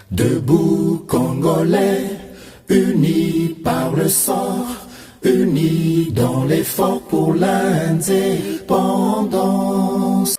Debout Congolais, unis par le sang, unis dans l'effort pour l'indépendance.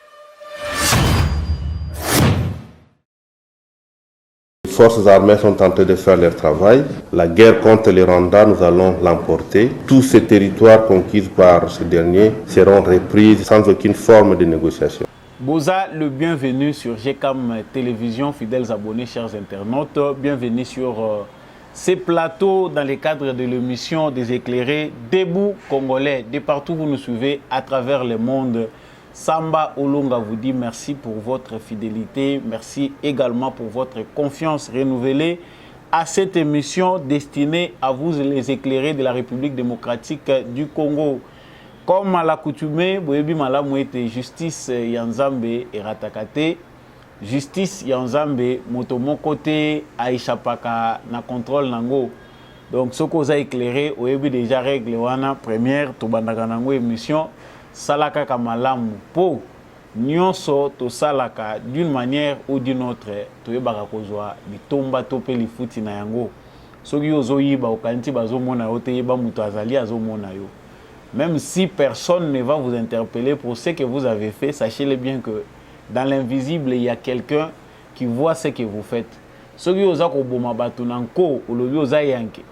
Les forces armées sont en train de faire leur travail. La guerre contre les Rwandais, nous allons l'emporter. Tous ces territoires conquis par ce dernier seront repris sans aucune forme de négociation. Boza, le bienvenu sur GCAM Télévision, fidèles abonnés, chers internautes. Bienvenue sur ces plateaux dans le cadre de l'émission des éclairés Debout Congolais. De partout vous nous suivez à travers le monde. Samba Olonga vous dit merci pour votre fidélité. Merci également pour votre confiance renouvelée à cette émission destinée à vous les éclairés de la République démocratique du Congo. Comme à l'accoutumée, Boyebi Malamu était justice Yanzambe et Ratakate. Justice Yanzambe, Motomo côté Aïchapaka na contrôle nango. Donc ce qu'on a éclairé, Boyebi déjà règle wana première, Tobandaka nango émission, Salaka Kamalamu. Po, Nyonso to Salaka d'une manière ou d'une autre, Toyebaka Kozwa, di tomba tope li futi na yango. Soki ozo yiba okanti bazo mona yo te yeba muto azali azo mona yo. Même si personne ne va vous interpeller pour ce que vous avez fait, sachez-le bien que dans l'invisible, il y a quelqu'un qui voit ce que vous faites. Ceux qui osent koboma batu nanko, olobi oza yanke.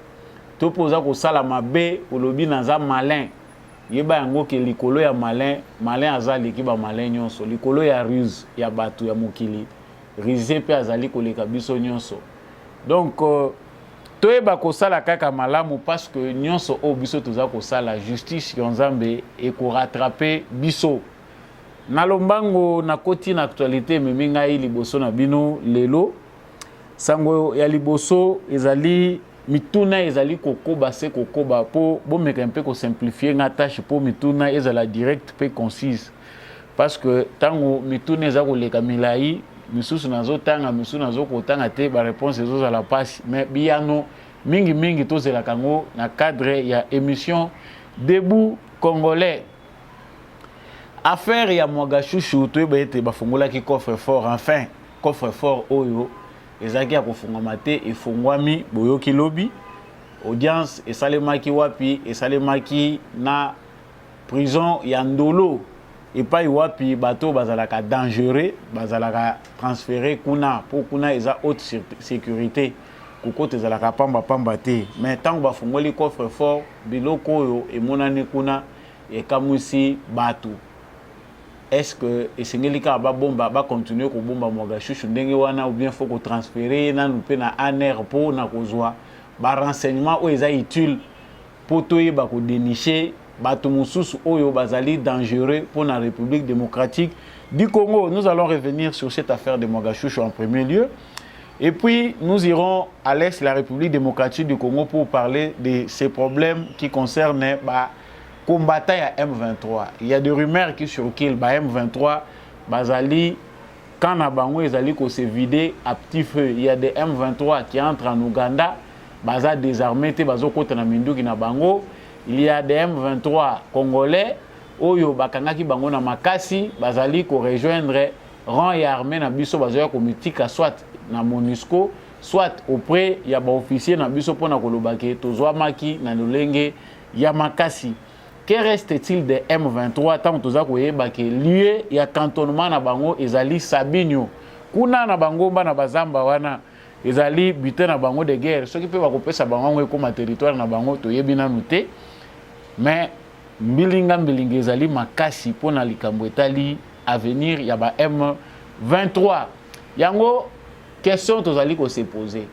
Topo oza ko sala mabe, olobi naza malin. Yeba yango ke likolo ya malin, malin azali ki ba malin nyonso. Likolo ya ruse, ya batu ya mokili. Ruse pe azali koleka biso nyonso. Donc toyeba kosala kaka malamu parce que nyonso o biso toza kosala justice Yanzambe et ko rattraper biso. Nalombango na koti na actualité memi ngai liboso na bino lelo sango ya liboso ezali mituna ezali kokoba se kokoba po bomeka un peu ko simplifier nga tâche po mituna ezala direct pe concise parce que tango mituna ezako leka milai misusu nazo tanga misusu nazo kotanga te ba réponse ezo za la passe mais biano mingi tozela kango na cadre ya émission Debout Congolais. Affaire ya Mwagashushu toyeba ete bafungola ki coffre fort, enfin coffre fort oyo ezaki ya kofungama te efungwami boyoki lobi audience esalemaki wapi esalemaki na prison ya Ndolo epai wapi bato bazalaka dangereux bazalaka transféré kuna po kuna eza haute sécurité kukote ezalaka pamba te mais tant bafungoli coffre fort biloko oyo emonani kuna ekamusi bato. Est-ce que esengeli ka ba bomba ba continuer ko bomba Mwagashushu ndenge wana ou bien faut ko transférer na nous pe na ANR po na kozwa ba renseignement o eza utile po toyeba ko dénicher bato mususu oyo bazali dangereux pour la République démocratique du Congo. Nous allons revenir sur cette affaire de Mwagashushu en premier lieu. Et puis nous irons à l'est de la République démocratique du Congo pour parler de ces problèmes qui concernent combattant à M23. Il y a des rumeurs qui circulent M23 bazali quand Nabango ezali ko se vider à petit feu. Il y a des M23 qui entrent en Ouganda, baza désarmé te bazo kota na minduki na bango. Il y a des M23 congolais oyo bakangaki bango na makasi bazali ko rejoindre rang et armée na biso bazoya ko mitika soit na MONUSCO soit auprès ya ba officier na biso pona kolobake tozwa maki na lolenge ya makasi. Que reste-t-il de M23 tant que tozakoyeba ke lieu ya cantonnement na bango ezali Sabinyo kuna na bango na bazamba wana ezali butin na bango de guerre ceux qui peuvent bakopesa bango ekoma territoire na bango toyebi nanu te mais mbilinga ezali makasi pona likambo etali avenir ya ba M23 yango question tozali ko se poser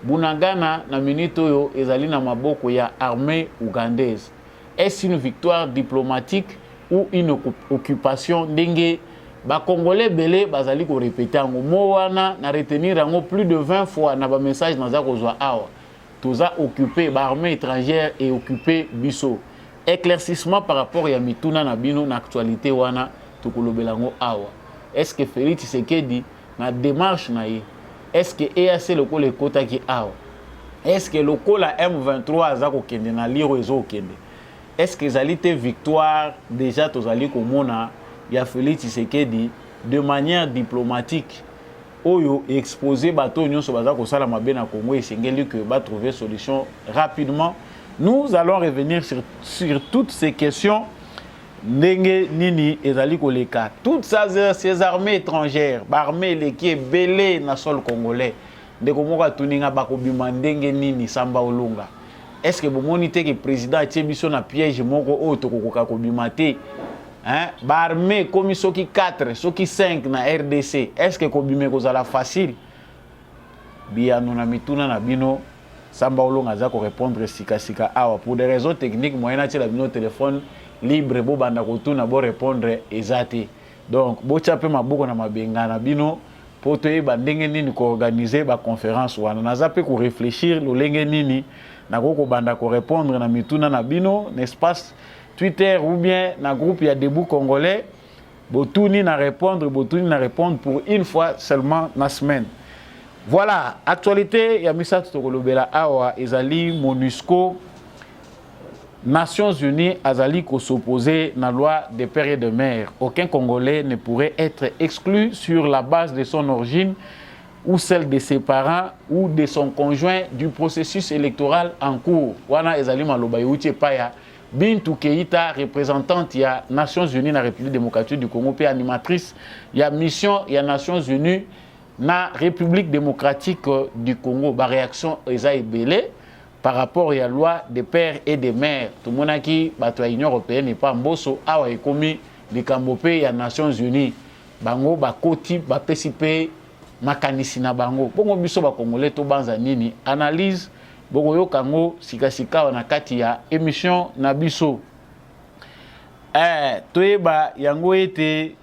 Bunagana na minute oyo ezali na maboko ya armée ougandaise. Est-ce une victoire diplomatique ou une occupation ndenge ba congolais belé bazali ko répéter ngo mo wana na retenir ngo plus de 20 fois na ba message na za kozwa awa toza occupé ba armée étrangère et occupé biso éclaircissement par rapport ya mituna na bino na actualité wana tokolobela ngo awa. Est-ce que Félix Tshisekedi na démarche na ye est-ce que EAC le ko le kota ki awa est-ce que le ko la M23 azako kende na liro ezo kende. Est-ce que ezali te victoire déjà tozali komona ya Félix Tshisekedi de manière diplomatique oyo exposé bato nyonso baza ko sala mabe na Congo esengeli que ba trouver solution rapidement. Nous allons revenir sur toutes ces questions. Ndenge nini ezali koleka toutes ces armées étrangères, armées qui est belé na sol congolais. Ndeko moko tuninga bakobima ndenge nini Samba Olunga. Est-ce que bomoni te que président atie biso na piège moko oyo tokokoka kobima te? Hein? Ba armée comme soki 4, soki 5 na RDC. Est-ce que kobime kozala facile? Biano na mituna na bino Samba Olunga za ko répondre sika awa pour des raisons techniques moyena tie la bino téléphone libre bo banda kotuna bo répondre ezate. Donc bo chape maboko na mabenga na bino pour te ba ndenge nini ko organiser ba conférence wana naza pe ko réfléchir lo lenge nini na ko banda ko répondre na mituna na bino n'espace Twitter ou bien na groupe ya Debout Congolais botuni na répondre pour une fois seulement na semaine. Voilà, actualité ya misatu tokolobela awa ezali MONUSCO Nations Unies azali ko s'opposer na loi des pères et de mères. Aucun Congolais ne pourrait être exclu sur la base de son origine ou celle de ses parents ou de son conjoint du processus électoral en cours. Wana ezali maloba yuti paya Bintou Keïta, représentante ya Nations Unies na République démocratique du Congo pe animatrice ya mission ya Nations Unies na République démocratique du Congo. Ba réaction eza ebele par rapport à la loi des pères et des mères. Tout le monde qui est l'Union européenne n'est pas mboso awa ekomi likambo pe ya Nations Unies. Bango ba koti ba PCP makanisi na bango. Bongo biso ba Congolais to banza nini analyse bongo yo kango sika na kati ya émission na biso. Toyeba yango ete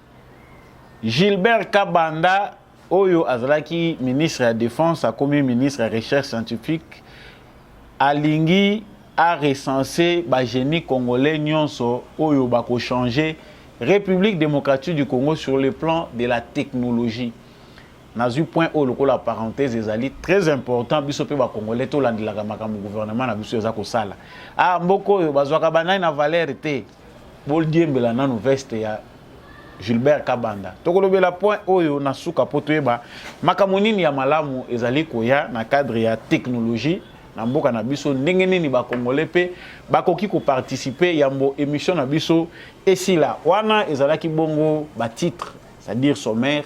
Gilbert Kabanda oyo azalaki ministre de la Défense a commis ministre de la Recherche scientifique alingi a recensé ba génie congolais nyonso oyo bako changer République démocratique du Congo sur le plan de la technologie. Nazu point au local la parenthèse ezali très important biso pe ba congolais to landilaka makambo gouvernement na biso ezako sala. Ah mboko oyo bazwaka banai na valeur te. Bol diembela na veste ya Gilbert Kabanda. Tokolobela point oyo na suka potoyeba makambo nini ya malamu ezali koya na cadre ya technologie. Na mboka na biso ndenge nini ba congolais pe bakoki ko participer yambo émission na biso esila wana ezalaki bongo ba titre c'est-à-dire sommaire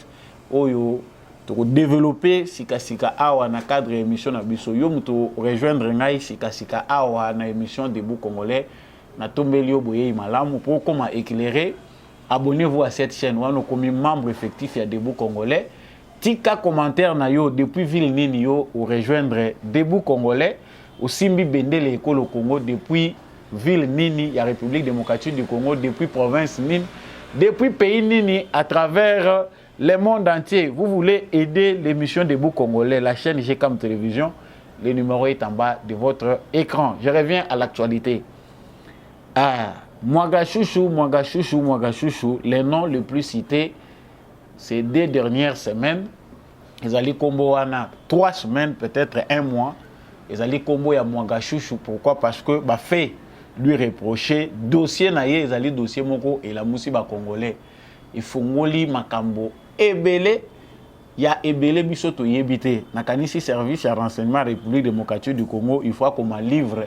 oyo to développer sika awa na cadre émission na biso yo muto rejoindre ngai sika awa na émission Debout Congolais na tombeli yo boye malamu pour comment éclairer. Abonnez-vous à cette chaîne wana comme membre effectif ya Debout Congolais. Tika commentaire na yo depuis ville nini yo ou rejoindre Debout Congolais au Simbi Bendele Ekolo Congo depuis ville nini ya République démocratique du Congo depuis province nini depuis pays nini à travers le monde entier. Vous voulez aider l'émission Debout Congolais, la chaîne GCAM Télévision, le numéro est en bas de votre écran. Je reviens à l'actualité. Mwagashushu, les noms les plus cités ces 2 dernières semaines. Ils allaient combo wana 3 semaines, peut-être 1 mois. Ils allaient combo ya Mwagashushu. Pourquoi? Parce que bah fait lui reprocher dossier naie, ils allaient dossier moko et la musiba congolais. Il faut ngoli makambo ebele ya ebele biso to yebite nakanisi service ya renseignement République démocratique du Congo il faut qu'on livre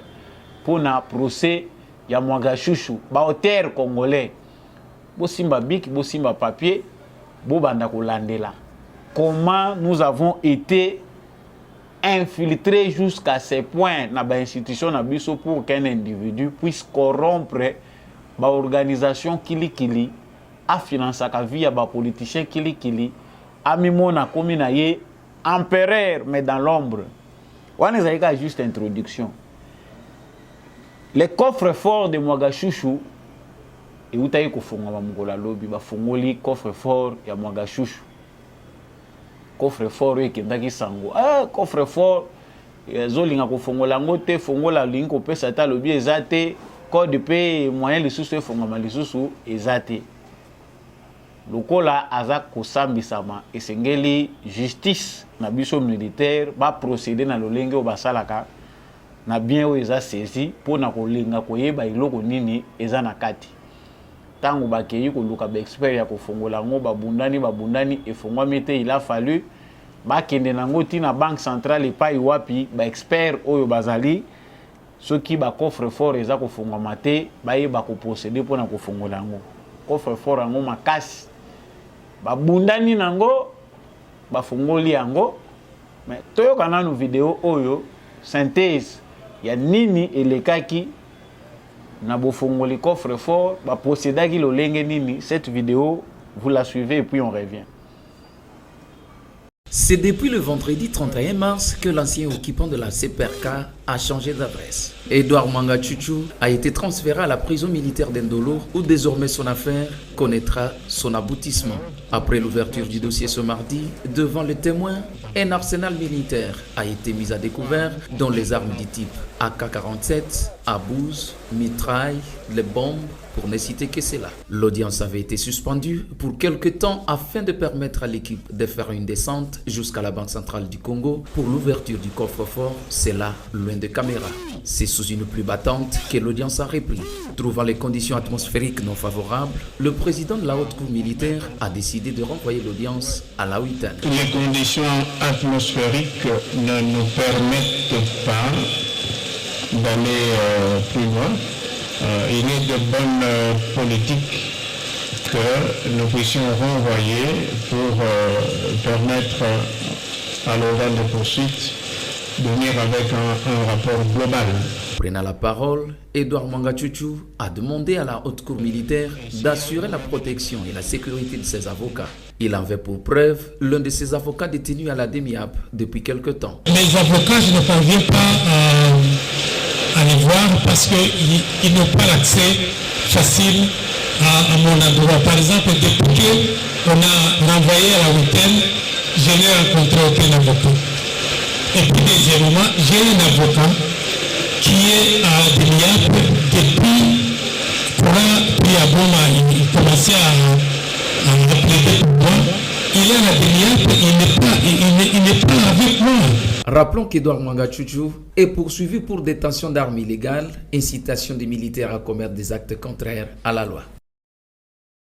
pour na procès ya Mwagashushu ba auteur congolais bo simba bic bo simba papier bo banda ko landela comment nous avons été infiltrés jusqu'à ce point na ba institution na biso pour qu'un individu puisse corrompre ba organisation kilikili a financé la vie à politicien kili a mimona komi na ye empereur mais dans l'ombre. On est juste introduction. Les coffres forts de Mwagashushu et utaye ko fonga ba mukola lobi ba fongoli coffre fort ya Mwagashushu. Coffre fort e kendaki sango. Coffre fort zolinga ko fongola ngote fongola linko pesa ta lobi ezate code pe moyen lisusu e fonga malisusu ezate. Lokola azak kosambisama esengeli justice na biso militaire ba procéder na lolenge o basalaka na bien o eza saisi pona kolinga koyeba iloko nini eza na kati tango bakeyi ko luka ba expert ya kofongola ngo babundani efongwa mete il a fallu bakende nango tina banque centrale epai wapi ba expert oyo bazali soki ba coffre fort eza kofungwama te bayeba koprocéder mpona kofungola yango coffre fort yango makasi babundani nango bafungoli yango. Mais toyoka nanu video oyo synthèse ya nini elekaki na bofungoli coffre fort baprocédaki lolenge nini. Cette vidéo vous la suivez et puis on revient. C'est depuis le vendredi 31 mars que l'ancien occupant de la CPRK a changé d'adresse. Edouard Mwanga Chuchu a été transféré à la prison militaire d'Endolo où désormais son affaire connaîtra son aboutissement. Après l'ouverture du dossier ce mardi, devant les témoins, un arsenal militaire a été mis à découvert dont les armes du type AK-47, abouses, mitrailles, les bombes, pour ne citer que cela. L'audience avait été suspendue pour quelque temps afin de permettre à l'équipe de faire une descente jusqu'à la Banque centrale du Congo pour l'ouverture du coffre-fort, c'est là, loin de caméra. C'est sous une pluie battante que l'audience a repris. Trouvant les conditions atmosphériques non favorables, le président de la haute cour militaire a décidé de renvoyer l'audience à la huitaine. Les conditions atmosphériques ne nous permettent pas d'aller plus loin. Il est de bonne politique que nous puissions renvoyer pour permettre à l'organe de poursuite de venir avec un rapport global. Prenant la parole, Edouard Mwanga Chuchu a demandé à la haute cour militaire d'assurer la protection et la sécurité de ses avocats. Il en veut pour preuve l'un de ses avocats détenus à la DEMIAP depuis quelque temps. Les avocats, je ne parviens pas à les voir parce qu'ils n'ont pas l'accès facile à mon endroit. Par exemple, depuis qu'on a renvoyé à la huitaine, je n'ai rencontré aucun avocat. Et puis deuxièmement, j'ai un avocat qui est à DEMIAP depuis puis à Boma, il commençait à plaider pour moi. Il est à la DEMIAP, il n'est pas avec moi. Rappelons qu'Edouard Mwanga Chuchu est poursuivi pour détention d'armes illégales, incitation des militaires à commettre des actes contraires à la loi.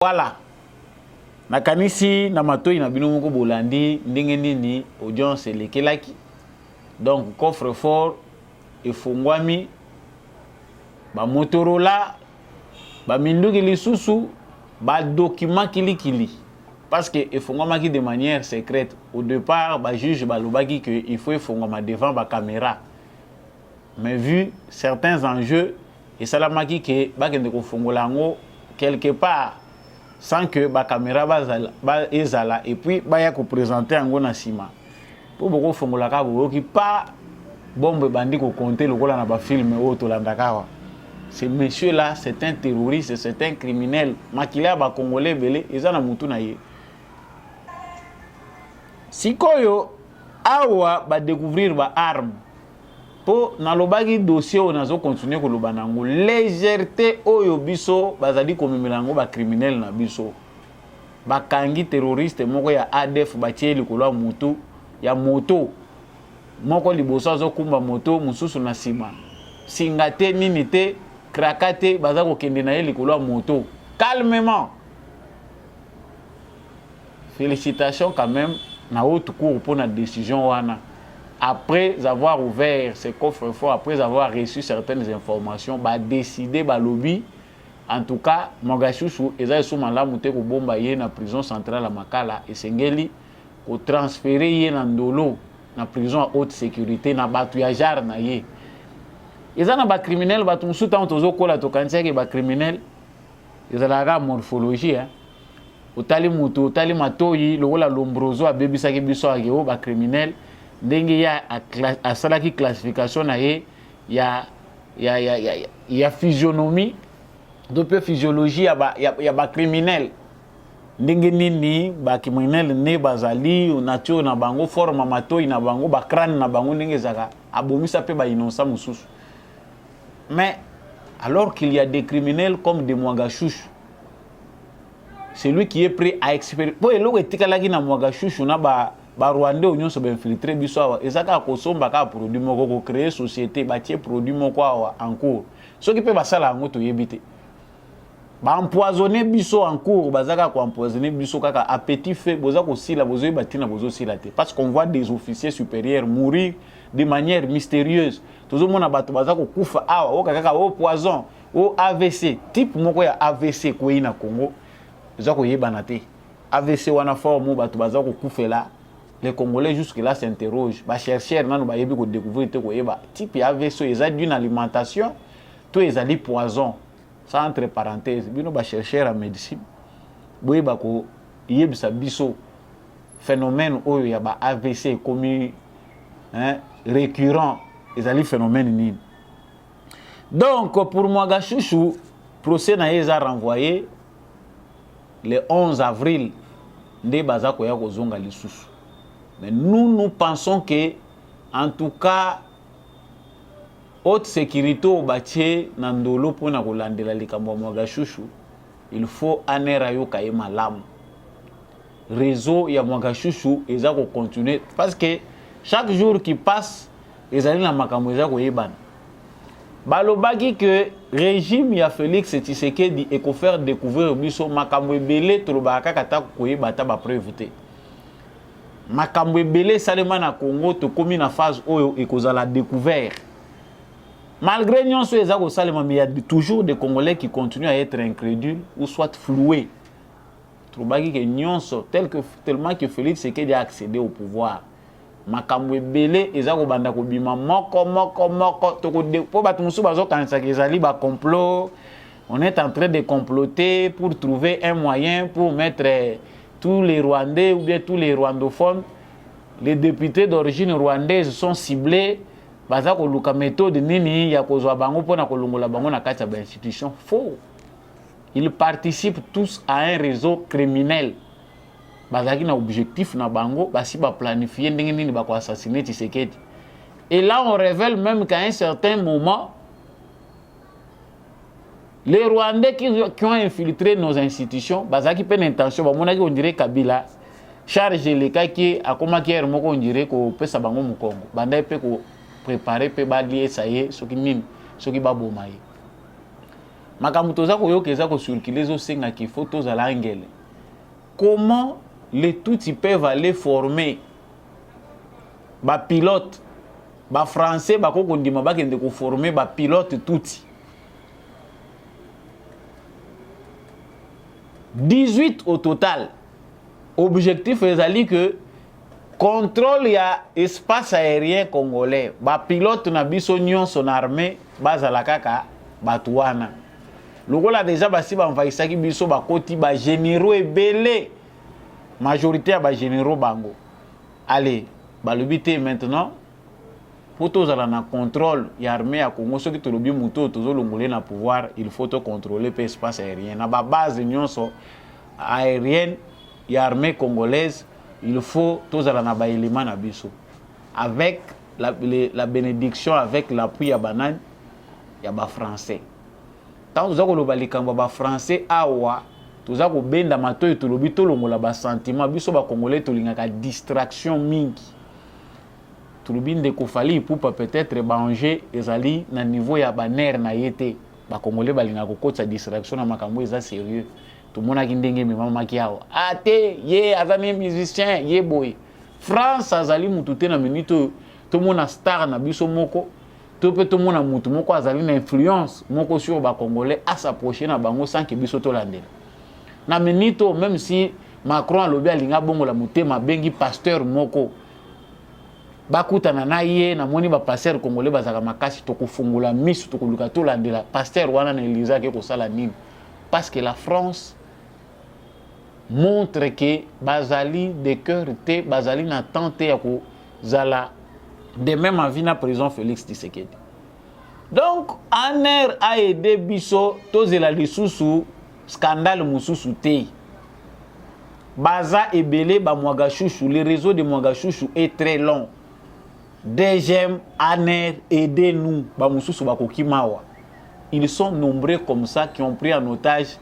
Voilà. Nakanisi na matoi na bino moko bolandi ndenge nini audience elekelaki. Donc coffre fort efungwami ba Motorola ba minduki lisusu ba document kilikili. Parce que efungwamaki de manière secrète. Au départ, ba juge balobaki que il faut efungwama devant ba caméra. Mais vu certains enjeux, et salamaki que ba kende ko fungola ngo quelque part sans que ba caméra ba ezala et puis ba ya ko présenter ngo na sima. Pour beaucoup fungola ka bo ki pas bombe bandi ko compter lokola na ba film o to landakawa. Ce monsieur là, c'est un terroriste, c'est un criminel. Makila ba congolais belé ezana mutu na ye. Sikoyo awa ba découvrir ba arme po na lobaki dossier on azo continuer ko loba nango légèreté oyo biso bazali komemela ngo ba criminel na biso ba kangi terroriste moko ya ADF ba tieli ko lwa mutu ya moto moko liboso azo kumba moto mususu na sima singate nini te krakate baza ko kende na ye ko lwa moto calmement. Félicitations quand même na haute cour pour la décision wana. Après avoir ouvert ces coffres forts, après avoir reçu certaines informations, ba décider ba lobby en tout cas Mwanga Chuchu eza suma la muté ko bomba ye na prison centrale à Makala et sengeli ko transférer ye na Ndolo na prison à haute sécurité na batu ya jar na ye. Eza na ba criminel batu musuta ontozo kola to kantia ke ba criminel eza la morphologie hein. Otali mutu otali matoyi lokola lombrozo abebisaki biso akeo ba criminel ndenge ya asalaki classification na ye ya physionomie dope physiologie ya ba criminel ndenge nini ba criminel ne bazali nature na bango forme matoyi na bango ba crâne na bango ndenge zaka abomisa pe ba innocent mususu. Mais alors qu'il y a des criminels comme des Mwanga Chuchu, c'est lui qui est prêt à expérimenter. Pour le lot etikalaki na Mwanga Chuchu na ba Rwandais union so ba infiltrer biso awa ezaka ko somba ka produit moko ko créer société ba tie produit moko awa en cours. Ce qui peut basala ngo to yebite. ba empoisonner biso en cours bazaka ko empoisonner biso kaka à petit feu boza ko sila bozo batina bozo sila te parce qu'on voit des officiers supérieurs mourir de manière mystérieuse toujours mona bato bazaka ko kufa awa o kaka o poison o AVC type moko ya AVC ko ina Congo boza ko yebana te AVC wana forme bato bazaka ko kufela les Congolais jusque là s'interrogent ba chercheurs nanu ba yebi ko découvrir te ko yeba type ya AVC eza d'une alimentation to ezali poison. Ça entre parenthèses, bino ba chercher en médecine. Boye ba ko yebisa biso phénomène oyo ya ba AVC comme récurrent, ezali phénomène ni. Donc pour Mwaga Chouchou, procès na yeza renvoyé le 11 avril nde bazako ya kozonga lisusu. Mais nous pensons que en tout cas haute sécurité au bâti nandolo pour na kolandela likambo Mwaga Chouchou, il faut anera yo kaye malamu. Réseau ya Mwaga Chouchou eza ko continuer parce que chaque jour qui passe ezali na makambo eza ko yebana. Balobaki que régime ya Félix Tshisekedi et ko faire découvrir biso makambo ebele tolobaka kata ko yebata ba preuve te. Makambo ebele salema na Congo to komi na phase oyo ekozala découvert. Malgré nous, il y a toujours des Congolais qui continuent à être incrédules ou soit floués. Tellement que Félix Tshisekedi a accédé au pouvoir. Makambo belé ezako banda ko bima moko to ko de po batumusu bazo kanisa kezali ba complot. On est en train de comploter pour trouver un moyen pour mettre tous les Rwandais ou bien tous les rwandophones. Les députés d'origine rwandaise sont ciblés. Bazako luka méthode nini ya kozwa bango pona kolongola bango na kati ya ba institution faux. Ils participent tous à un réseau criminel. Bazaki na objectif na bango basi ba planifier ndenge nini ba ko assassiner Tshisekedi. Et là on révèle même qu'à un certain moment les Rwandais qui ont infiltré nos institutions bazaki pen intention ba monaki on dirait Kabila charge les cas qui akoma ki moko on dirait ko pesa bango mu Congo. Banda pe ko préparer pe ba lié ça y est soki nini soki ba bomaye makamuto za ko yokeza ko circuler zo senga ki photos à l'angele. Comment les Tutsis peuvent aller former ba pilote ba français ba ko kondima ba kende ko former ba pilote Tutsi 18 au total. Objectif ezali que contrôle ya espace aérien congolais. Ba pilote na biso nyon son armée bazala kaka batuana. Lokola déjà basi ba envahissaki biso ba koti ba généraux ebele. Majorité ya ba généraux bango. Allez, ba lobité maintenant pour tous na contrôle ya armée ya Congo soki to lobi muto tozo longolé na pouvoir, il faut to contrôler pe espace aérien. Na ba base nyonso aérienne ya armée congolaise. Il faut tous les éléments na biso avec la bénédiction, avec l'appui ya banane ya ba français. Tant nous avons le ba français awa tous avons benda matoy to lobi to longola ba sentiment biso ba congolais to lingaka distraction mingi. To lobi ndeko fali pour peut-être banger ezali na niveau ya baner na yete ba congolais balingaka ko sa distraction na makambo eza sérieux. Tout le monde a dit maman kiao ate ye azami musicien ye boy France azali mutute na minute tout le monde a star na biso moko tout le monde a mutu moko azali na influence moko sur ba congolais à s'approcher na bango sans que biso to landela na minute même si Macron a lobby alinga bongo la mutema bengi pasteur moko bakutana na ye na moni ba pasteur congolais bazaka makasi to kufungula misu to kuluka to landela pasteur wana na Elisa ke ko sala nini parce que la France montre que bazali de cœur te bazali na tente ya ko zala de même envie na prison Félix Tshisekedi. Donc aner a aidé biso tozela lisusu scandale mususu te. Baza ebele ba Mwaga Chouchou, le réseau de Mwaga Chouchou est très long. Deuxième aner aidez-nous ba mususu ba kokimawa. Ils sont nombreux comme ça qui ont pris en otage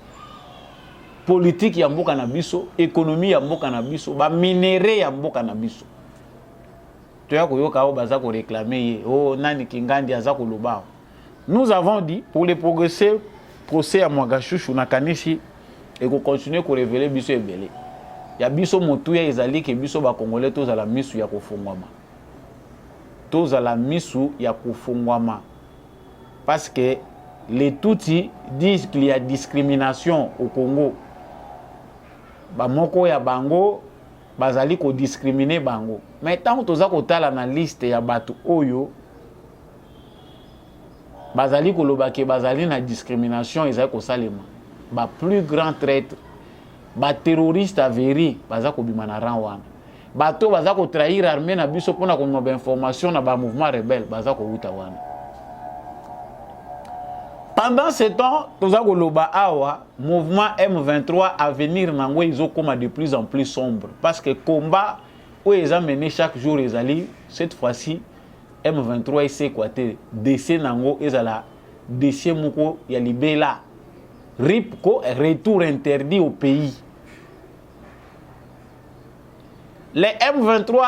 politique ya mboka na biso, économie ya mboka na biso, ba minéré ya mboka na biso. Toya koyoka o baza ko réclamer oh nani kingandi aza ko loba. Nous avons dit pour les progressés procès à Mwagashushu na kanisi et qu'on continue à révéler biso ebele. Ya biso motuya ezali ke biso ba Congolais tous à la misu ya kofungwama. Tous à la misu ya kofungwama. Parce que les Tutsis disent qu'il y a discrimination au Congo. Ba moko ya bango bazali ko discriminer bango. Mais tant que toza kotala na liste ya batu oyo bazali ko lobake bazali na discrimination ezali ko salema. Ba plus grand traître, ba terroriste avéré baza ko bima na rang wana. Bato baza ko trahir armée na biso pona ko ba information na ba mouvement rebelle baza ko uta wana. Pendant ce temps, le mouvement M23 à venir de plus en plus sombre. Parce que le combat où ils ont mené chaque jour, cette fois-ci, M23 est équaté. Décès nango, ils ont décès moko, il y a libé là. Ripko, retour interdit au pays. Les M23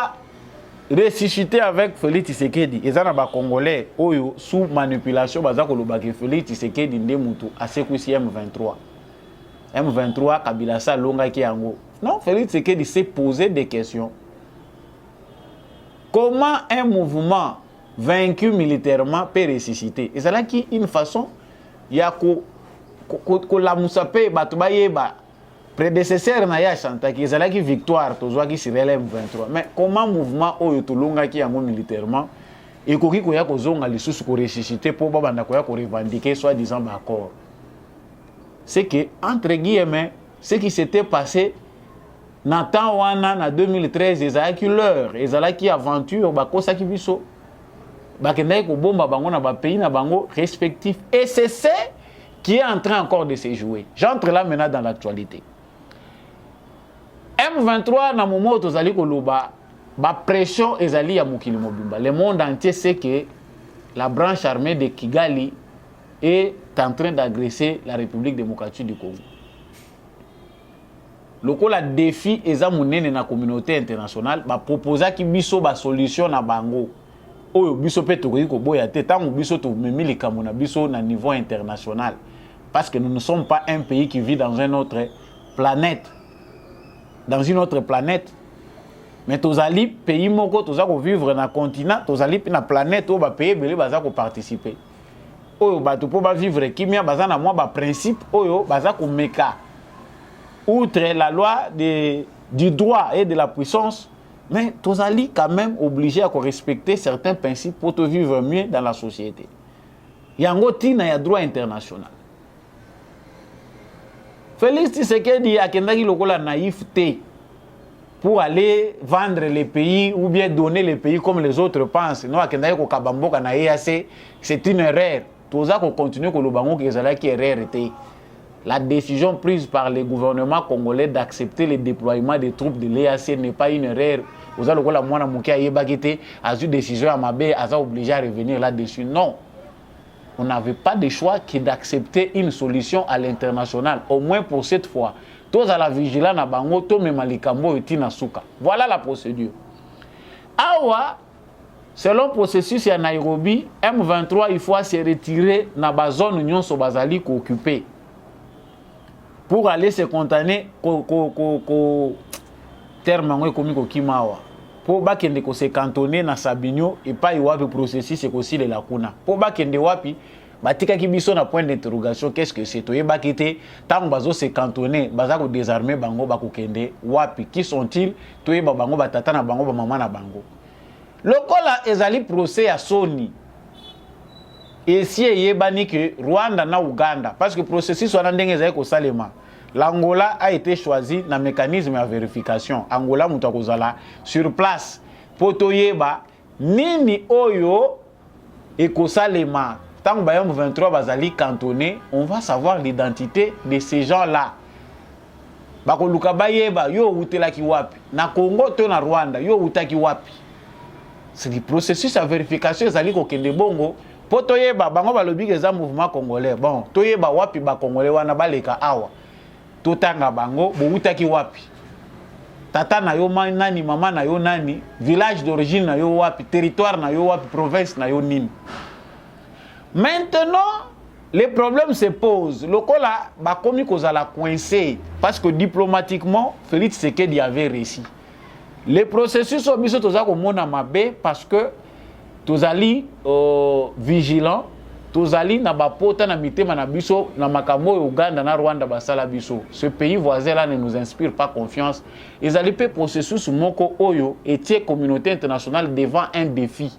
ressuscité avec Félix Tshisekedi, ils ont Congolais sous manipulation, Félix Tshisekedi Ndemutu à Sekousi M23. M23, Kabila Sa Longa Kiango. Non, Félix Tshisekedi s'est posé des questions. Comment un mouvement vaincu militairement peut ressusciter? Et c'est là qu'il y a une façon, il y a que la Moussape, Batubayeba, prédécesseur na ya chanta qui est qui victoire tozwa qui sur M23 mais comment mouvement oyo tolonga ki yango militairement et koki ko ya kozonga lisusu ko ressusciter pour banda ko ya ko revendiquer soit disant accord c'est que entre guillemets ce qui s'était passé na temps wana na 2013 ezalaki leur ezalaki aventure bakosa ki biso bakendai ko bomba bango na ba pays na bango respectifs et c'est ce qui est en train encore de se jouer. J'entre là maintenant dans l'actualité. M23 na moment tozali koloba ba pression ezali ya mokili mobimba. Le monde entier sait que la branche armée de Kigali est en train d'agresser la République démocratique du Congo. Lokola défi eza munene na communauté internationale ba proposa ki biso ba solution na bango. Oyo biso pe tokoki ko boya te tango biso to memi likambo na biso na niveau international parce que nous ne sommes pas un pays qui vit dans une autre planète. Dans une autre planète. Mais tozali pays moko tozako vivre na continent, tozali na planète où ba pays belé bazako participer. Oyo bato po ba vivre kimia bazana moi ba principe oyo bazako meka. Outre la loi du droit et de la puissance, mais tozali quand même obligé à respecter certains principes pour te vivre mieux dans la société. Yango tina ya droit international. Félix Tshisekedi a kendaki lokola naïveté pour aller vendre les pays ou bien donner les pays comme les autres pensent. Non, akendaki ko kabamboka na EAC, c'est une erreur. Toza ko continuer ko lobango ke ezalaki erreur était. La décision prise par le gouvernement congolais d'accepter le déploiement des troupes de l'EAC n'est pas une erreur. Oza lokola mwana muke ayebaki te, azu décision à mabe, aza obligé à revenir là-dessus. Non. On n'avait pas de choix que d'accepter une solution à l'international, au moins pour cette fois. Tous à la vigilance na bango, to me malikambo eti na suka. Voilà la procédure. Awa, selon le processus à Nairobi, M23 il faut se retirer na ba zone union so bazali ko occuper pour aller se contenir terme ngo komi ko kimawa. Pour bakende ko se cantonner na Sabinyo et pas y wapi processus c'est aussi les lacuna. Pour bakende wapi batika ki biso na point d'interrogation qu'est-ce que c'est toye bakite tant bazo se cantonner bazako désarmer bango bako kende wapi qui sont-ils toye bango batata na bango ba mama na bango. Lokola ezali procès à Sony et si yebani que Rwanda na Uganda parce que processus wana ndenge ezali ko salema. L'Angola a été choisi dans le mécanisme de vérification. Angola mutakozala sur place. Potoyeba nini oyo ekosalema. Tant que bayam 23 bazali cantonné, on va savoir l'identité de ces gens-là. Bako luka bayeba yo utela ki wapi. Na Congo to na Rwanda yo utaki wapi. C'est le processus de vérification ezali ko kende bongo. Potoyeba bango balobi eza mouvement congolais. Bon, toyeba wapi ba congolais wana baleka awa. Totanga bango boutaki wapi tata na yo nani mama na yo nani village d'origine na yo wapi territoire na yo wapi province na yo nini. Maintenant les problèmes se posent. Le cas là, comme ils ont coincé, parce que diplomatiquement, Félix Tshisekedi avait réussi. Les processus sont mis sur le parce que tous allés vigilants, tous allés na bapota na mitema na biso na makambo Uganda na Rwanda basala biso. Ce pays voisin là ne nous inspire pas confiance. Ils allaient faire processus moko oyo et tie communauté internationale devant un défi.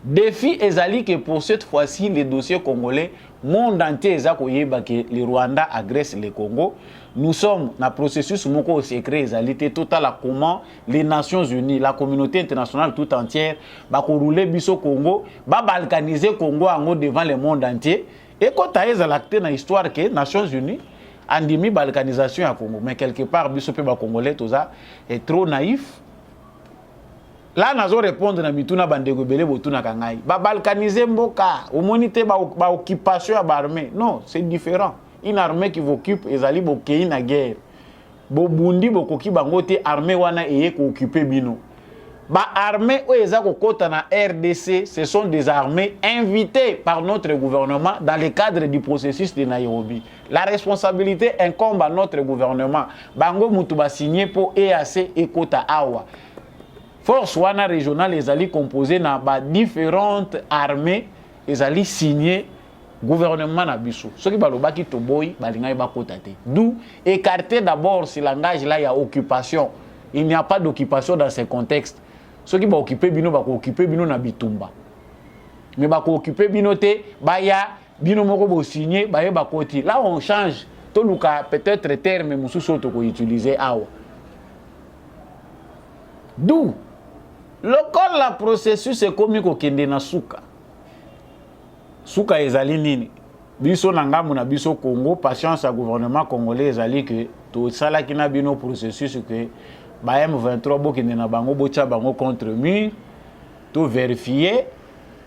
Défi ezali que pour cette fois-ci les dossiers congolais monde entier ezakoyeba que le Rwanda agresse le Congo. Nous sommes dans le processus moko secret ezali total à comment les Nations Unies, la communauté internationale tout entière va rouler biso Congo, va balkaniser Congo en devant le monde entier et quand tu as l'acté dans l'histoire que les Nations Unies andimi balkanisation à Congo mais quelque part biso pe ba congolais tout ça est trop naïf. Là, nous allons répondre à mituna bandego belé botuna kangai. Ba balkaniser mboka, omonité ba occupation à l'armée. Non, c'est différent. Une armée qui occupe ezali bokei na guerre. Bo bundi bokoki bangote armée wana eye ko occuper bino. Ba armée o ezako kota na RDC, ce sont des armées invitées par notre gouvernement dans le cadre du processus de Nairobi. La responsabilité incombe à notre gouvernement. Bango mutu ba signé pour EAC et kota awa. Force wana régionale les alliés composés na ba différentes armées les alliés signés gouvernement na biso ceux qui balobaki toboy balinga ba kotate d'où écarter d'abord ce langage là il y a occupation il n'y a pas d'occupation dans ce contexte ceux qui ba occuper bino ba occuper bino na bitumba mais ba occuper bino te ba ya bino moko bo signer ba ba koti là on change to luka peut-être terme mususu to ko utiliser awa d'où le col la processus est comme ko kende na suka suka ezali nini biso na ngambu na biso Congo patience à gouvernement congolais ezali que to sala kina bino processus que ba M23 bokende na bango bocha bango contre mur to vérifier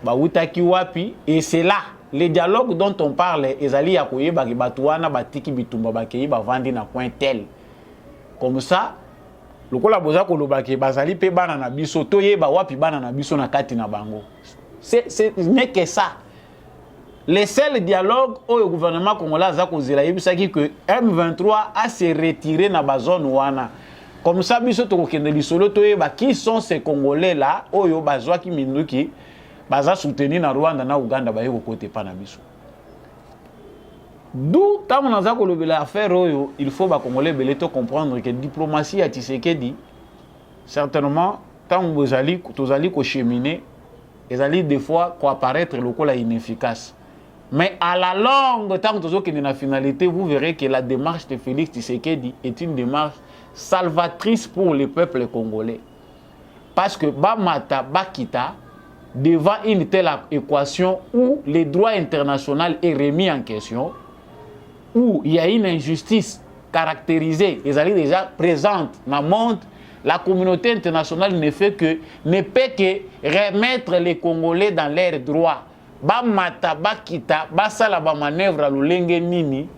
ba utaki wapi et c'est là les dialogues dont on parle ezali ya koyeba ki batuana batiki bitumba bakei ba vandi na coin tel comme ça le kola boza koloba ke bazali pe bana na biso to yeba wapi bana na biso na kati na bango c'est n'est que ça les seuls dialogues au gouvernement congolais za kozela yebisaki que M23 a se retiré na ba zone wana comme ça biso to kokende lisolo to yeba qui sont ces congolais là oyo bazwa ki minduki baza soutenir na Rwanda na Uganda ba yeko kote pa na biso. D'où, tant qu'on a l'affaire, il faut que les Congolais comprendre que la diplomatie a Tshisekedi, certainement, tant que vous allez cheminer, vous allez des fois apparaître le col inefficace. Mais à la longue, tant que vous avez la finalité, vous verrez que la démarche de Félix Tshisekedi est une démarche salvatrice pour le peuple congolais. Parce que Bamata, Bakita, devant une telle équation où le droit international est remis en question, où il y a une injustice caractérisée, ils allaient déjà présente dans le monde, la communauté internationale ne peut que remettre les Congolais dans leurs droits. Bamata, bakita, basala ba manœuvre à l'olenge nini,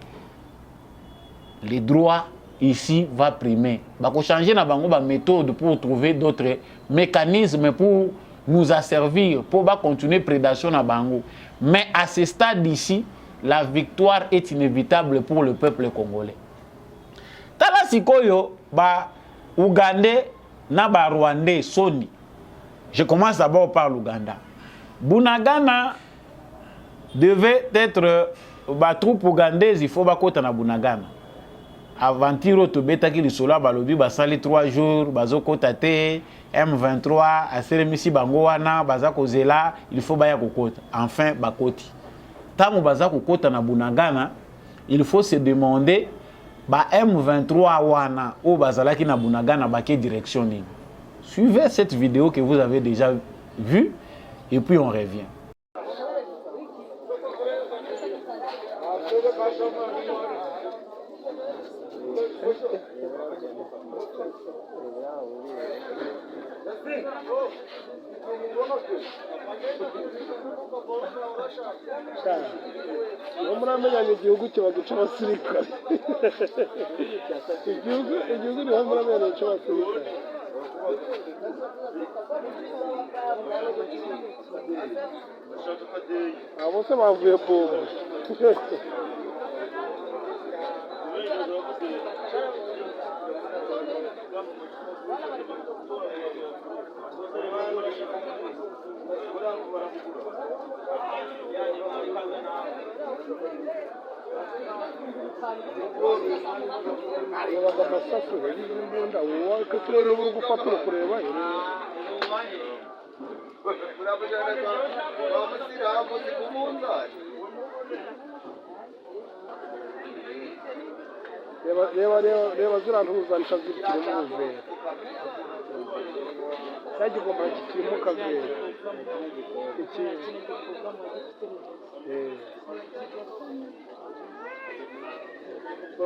les droits ici va primer. Bako changer na bango ba méthode pour trouver d'autres mécanismes pour nous asservir, pour continuer prédation na bango. Mais à ce stade ici, la victoire est inévitable pour le peuple congolais. Tala sikoyo ba Ougandais na ba Rwandais soni. Je commence d'abord par l'Ouganda. Bunagana devait être ba troupe ougandaise, il faut ba kota na Bunagana. Avantiro to betaki lisola balobi basali 3 jours bazo kota te M23 aselemisi bango wana baza kozela il faut baya kokota. Enfin bakoti. Tant baza kokota na Bunagana, il faut se demander ba M23 wana ou bazalaki na Bunagana ba quelle direction nini. Suivez cette vidéo que vous avez déjà vue et puis on revient. Muramenya igihugu kibagica abasirikare igihugu ni muramenya cy'abasirikare abo se bavuye bombo babaga amasasu y'imbunda wowe ko turere uri gufata uri kureba reba ziriya ntuzanisha zikirimo ubuvera cyagigomba kikirimo kavera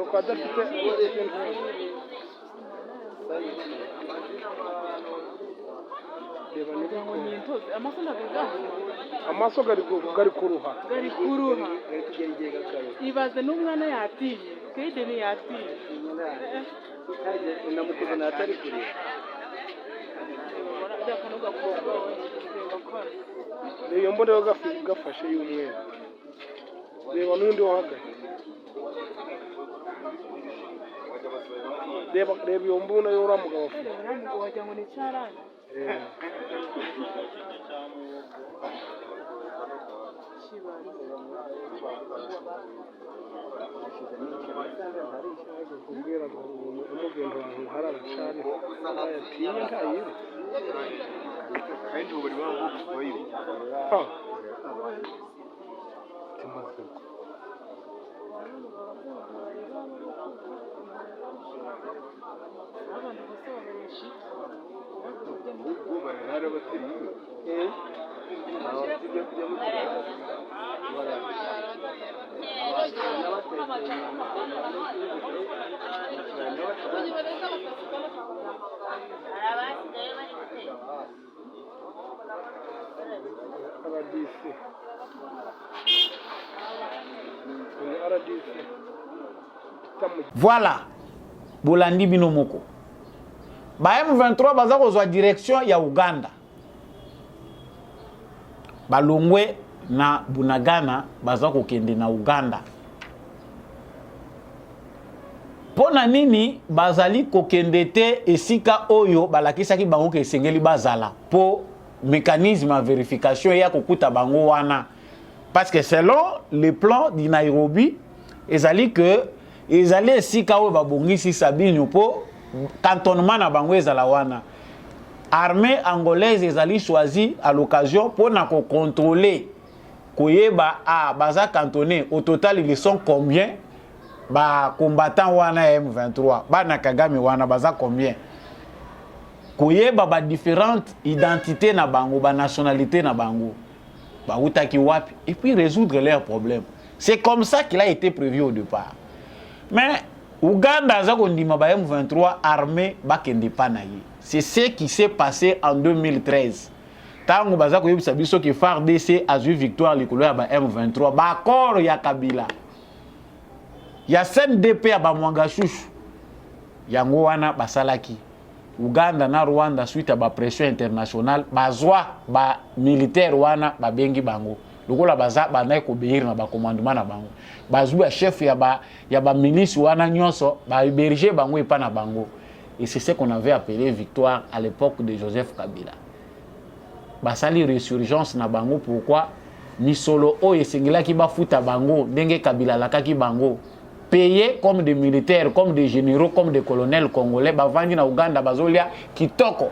uko adafite amaso gari kuruha ibaze n'umwana yatiye kayideni yatiye namuteze natari kureba iyo mbona yo gafashe y'umweru reba n'undi wahagaze reba iyo mbona yo uriya mugabo afite wagira ngo ni icyarani kubwira ngo umugendo ahantu hari abacani yatinye ntayibe kandi ubu bari bavuye Voilà, bolandi bino moko. Ba M23 baza kozwa direction ya Uganda. Balongwe na Bunagana baza kokende na Uganda. Pona nini bazali kokende te esika oyo balakisaki bango ke esengeli bazala po mécanisme de vérification ya kokuta bango wana. Parce que selon le plan di Nairobi, ezali que ezali esika oyo babongisi Sabinyo po cantonnement na bango ezala wana. Armée angolaise ezali choisi à l'occasion pour na ko contrôler koyeba baza cantonné au total ils sont combien ba combattants wana M23 ba na Kagame wana baza combien koyeba ba différentes identités na bango ba nationalité na bango ba utaki wapi et puis résoudre leurs problèmes. C'est comme ça qu'il a été prévu au départ. Mais Uganda za kondima ba M23 armée ba kende pa na ye. C'est ce qui s'est passé en 2013. Tango baza ko yebisa biso ki FARDC a eu victoire likolo ya ba M23 ba accord ya Kabila. Ya CNDP ya ba Mwanga Shushu. Yango wana basalaki. Uganda na Rwanda suite à ba pression internationale bazwa ba militaire wana ba bengi bango. Lokola baza banaye ko beir na ba commandement na bango. Bazwa chef ya ba milice wana nyonso ba héberger bango epa na bango. Et c'est ce qu'on avait appelé victoire à l'époque de Joseph Kabila. Basali résurgence na bango pourquoi misolo o esengela ki ba futa bango ndenge Kabila lakaki bango payé comme des militaires, comme des généraux, comme des colonels congolais bavandi na Uganda bazolia kitoko.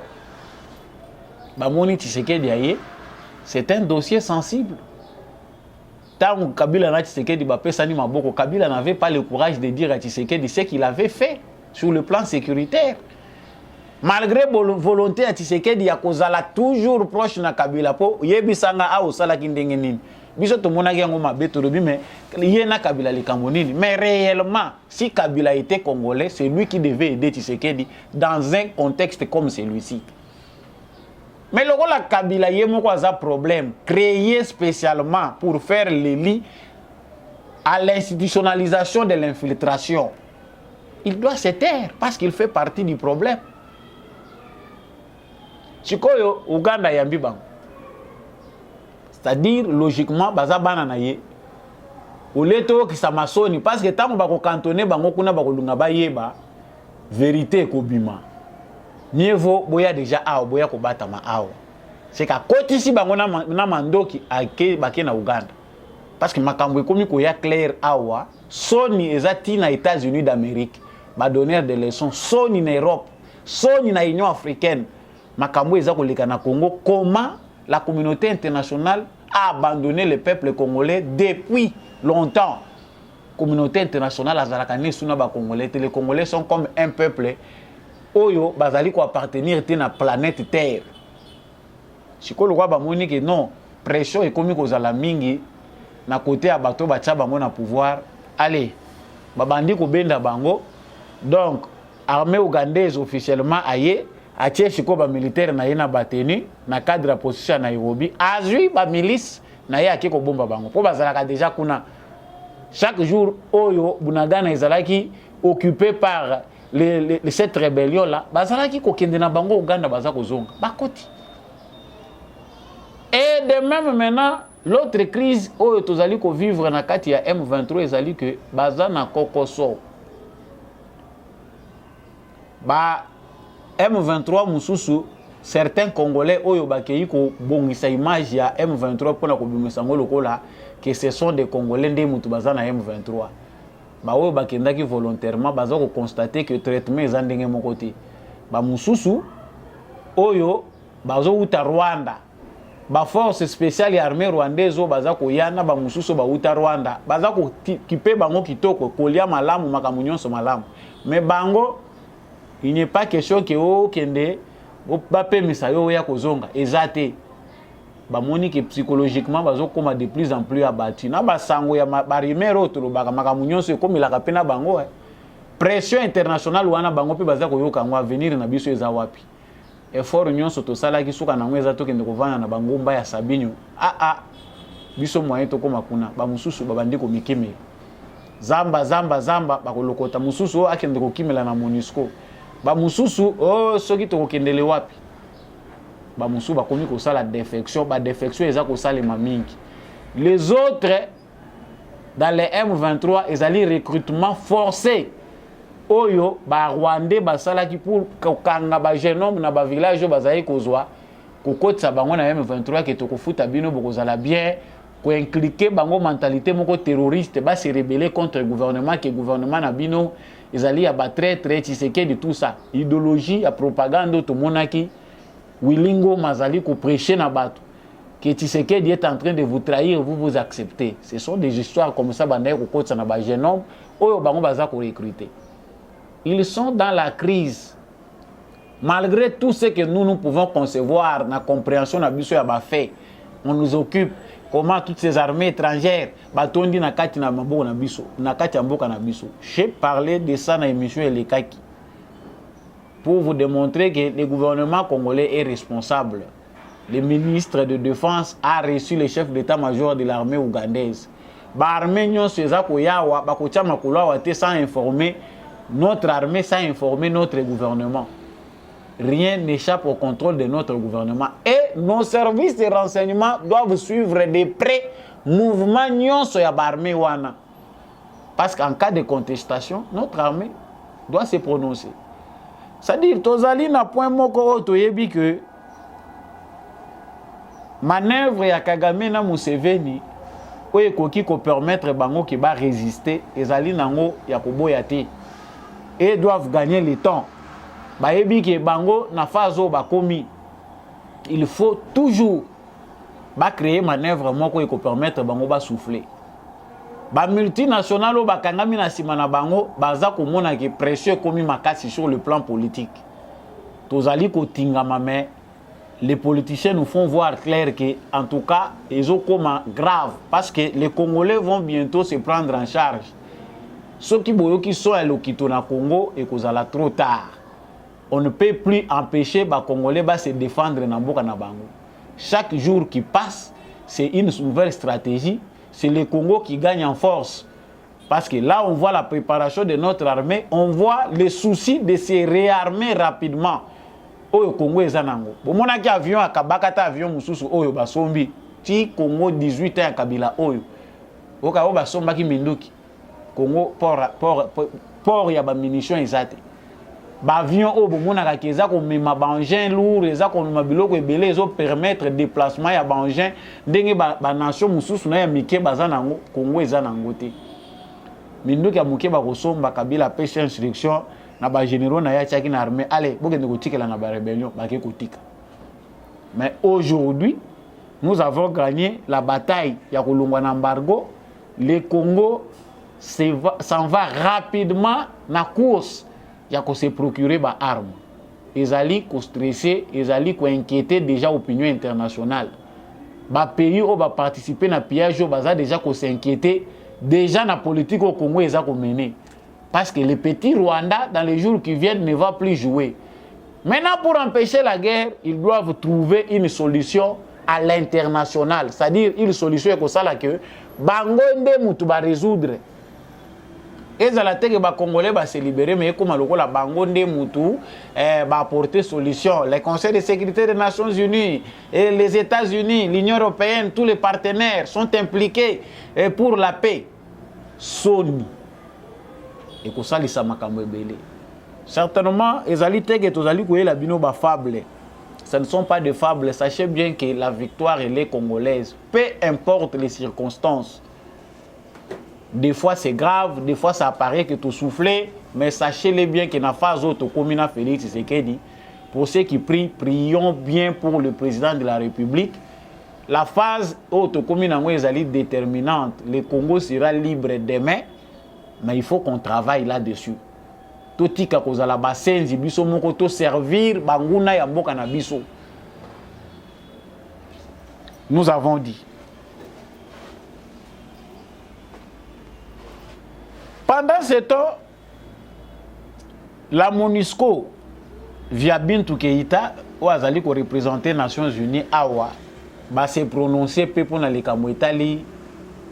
Bamoni Tshisekedi aye, c'est un dossier sensible. Tant Kabila na Tshisekedi ba pesani maboko, Kabila n'avait pas le courage de dire à Tshisekedi ce qu'il avait fait sur le plan sécuritaire. Malgré volonté à Tshisekedi ya kozala toujours proche na Kabila po yebisanga a osala kindenge nini. Biso to monaki yango mabe to lobi mais yena Kabila likambo nini. Mais réellement si Kabila était congolais, c'est lui qui devait aider Tshisekedi dans un contexte comme celui-ci. Mais le la Kabila yemoko aza problème créé spécialement pour faire le lit à l'institutionnalisation de l'infiltration. Il doit se taire parce qu'il fait partie du problème. Chikoyo Uganda yambi bango. c'est-à-dire logiquement baza bana na ye oleto ki samasoni parce que tango bako cantonner bango kuna bako lunga ba yeba vérité kobima mieux vaut boya déjà awa boya ko batama awa c'est ka kotisi bango na mandoki ake bake na Uganda parce que makambo ekomi ko ya clair awa soni ezati na États-Unis d'Amérique ba donner des leçons soni na Europe soni na Union africaine makambo eza koleka na Congo comment la communauté internationale a abandonné le peuple congolais depuis longtemps. La communauté internationale a zalakani suna ba congolais. Les Congolais sont comme un peuple oyo bazali ko appartenir à la planète Terre. Siko le roi ba moni que non, pression économique aux mingi na côté ya bato ba tcha bango na pouvoir. Allez, ba bandi ko benda bango. Donc armée ougandaise officiellement aye atie chiko ba militaire na yena bateni na cadre ya position na Nairobi azui ba milice na ye akiko bomba bango po bazalaka déjà kuna chaque jour oyo Bunagana ezalaki occupé par cette rébellion là bazalaki ko kende na bango Uganda baza kozonga bakoti. Et de même maintenant l'autre crise oyo tozali ko vivre na kati ya M23 ezali que baza na kokoso ba M23 mususu certains Congolais oyo bakei ko bongisa image ya M23 pona ko bimisa ngolo kola que ce sont des Congolais ndé mutu baza na M23 ba oyo bakendaki volontairement baza ko constater que traitement ezandenge mokoti ba mususu oyo bazo uta Rwanda ba force spéciale ya armée rwandaise oyo baza ko yana ba mususu ba uta Rwanda baza ko kipe bango kitoko kolia malamu makamunyonso malamu mais bango il n'est pas question que o kende ba pemisa yo ya kozonga ezate ba moni que psychologiquement bazo koma de plus en plus abattu na ba sango ya ba rimero to ba makamunyonso comme la kapena bango pression internationale wana bango pe baza koyoka ngo avenir na biso eza wapi effort nyonso to sala ki suka na ngweza to kende kovana na bango mba ya Sabinyo biso moyen to koma kuna ba mususu ba bandiko mikime zamba bakolokota mususu akende kokimela na MONUSCO ba mususu soki to kokendele wapi ba mususu ba komi ko sala défection ba défection eza ko salema mingi les autres dans les M23 ezali recrutement forcé oyo ba Rwandais ba sala ki pour kanga ba jeune homme na ba village bazali kozwa kokotsa bango na M23 ke to kofuta bino bokozala bien ko impliquer bango mentalité moko terroriste ba se rebeller contre le gouvernement que gouvernement na bino ezali ya ba traître Tshisekedi tout ça idéologie ya propagande to monaki Wilingo mazali ko prêcher na bato que Tshisekedi est en train de vous trahir vous acceptez. Ce sont des histoires comme ça bandaye ko kotsa na ba jeune homme oyo bango baza ko recruter. Ils sont dans la crise. Malgré tout ce que nous pouvons concevoir, la compréhension na biso ya ba fait, on nous occupe comment toutes ces armées étrangères batondi na kati na maboko na biso, na kati ya mboka na biso. J'ai parlé de ça dans l'émission Elekaki pour vous démontrer que le gouvernement congolais est responsable. Le ministre de Défense a reçu le chef d'état-major de l'armée ougandaise. Ba armée nyonso eza ko yawa ba ko tia makolo wa te sans informer notre armée, sans informer notre gouvernement. Rien n'échappe au contrôle de notre gouvernement. Et nos services de renseignement doivent suivre de près mouvement nyonso ya armée wana. Parce qu'en cas de contestation, notre armée doit se prononcer. C'est-à-dire, tozali na point moko toyebi que manœuvre ya Kagame na Museveni oye koki ko permettre bango ki ba résister ezali nango ya koboya te. Et doivent gagner le temps. Bayebi ke bango na fazo bakomi. Il faut toujours créer manœuvre moko ko permettre bango ba souffler. Ba multinational o bakangami na sima na bango baza komona ke pression komi makasi sur le plan politique. Tozali ko tingama mais les politiciens nous font voir clair que en tout cas ils ont comme grave parce que les Congolais vont bientôt se prendre en charge. Ceux qui sont à l'Okito na Congo et kozala trop tard. On ne peut plus empêcher les Congolais de se défendre na mboka na bango. Chaque jour qui passe, c'est une nouvelle stratégie. C'est le Congo qui gagne en force. Parce que là, on voit la préparation de notre armée, on voit le souci de se réarmer rapidement. Oyo Congo ezanango. Bomonaki avion akabakata avion mususu oyo basombi. ti Congo 18 ans ya Kabila oyo oka oba sombaki minduki Congo port ya ba munitions ezate ba avion obo monaka ke eza ko mema ba engin lourd eza ko mema biloko ebele ezo permettre déplacement ya ba engin ndenge ba nation mususu na ya mike baza nango Congo eza nango te minduki ya muke ba kosomba Kabila pêche instruction na ba généraux na ya tiaki na armée allez bokende kotikela na ba rébellion ba ke kotika. Mais aujourd'hui nous avons gagné la bataille ya kolongwa na embargo. Le Congo s'en va rapidement na course ya ko se procurer ba armes. Ezali ko stresser, ezali ko inquiéter déjà opinion internationale. Ba pays o ba participer na pillage o baza déjà ko s'inquiéter déjà na politique au Congo eza ko mener. Parce que le petit Rwanda dans les jours qui viennent ne va plus jouer. Maintenant pour empêcher la guerre, ils doivent trouver une solution à l'international, c'est-à-dire une solution comme ça là que bango nde mutu ba résoudre. Ezala teke ba Congolais ba se libérer mais comme lokola bango nde mutu ba apporter solution. Les conseils de sécurité des Nations Unies et les États-Unis, l'Union européenne, tous les partenaires sont impliqués pour la paix. Soni. Et ko salisa makambo ebele. Certainement, ezali teke tozali koyela bino ba fable. Ce ne sont pas des fables. Sachez bien que la victoire, elle est congolaise. Peu importe les circonstances. Des fois, c'est grave. Des fois, ça apparaît que tout soufflé. Mais sachez-le bien que la phase où Tokomina Félix Tshisekedi, pour ceux qui prient, prions bien pour le président de la République. La phase où Tokomina est déterminante. Le Congo sera libre demain. Mais il faut qu'on travaille là-dessus. Totika kozala basenzi biso moko to servir banguna ya mboka na biso. Nous avons dit. Pendant ce temps, la MONUSCO via Bintou Keïta ou azali ko représenter Nations Unies awa ba se prononcer pe pour na likambo etali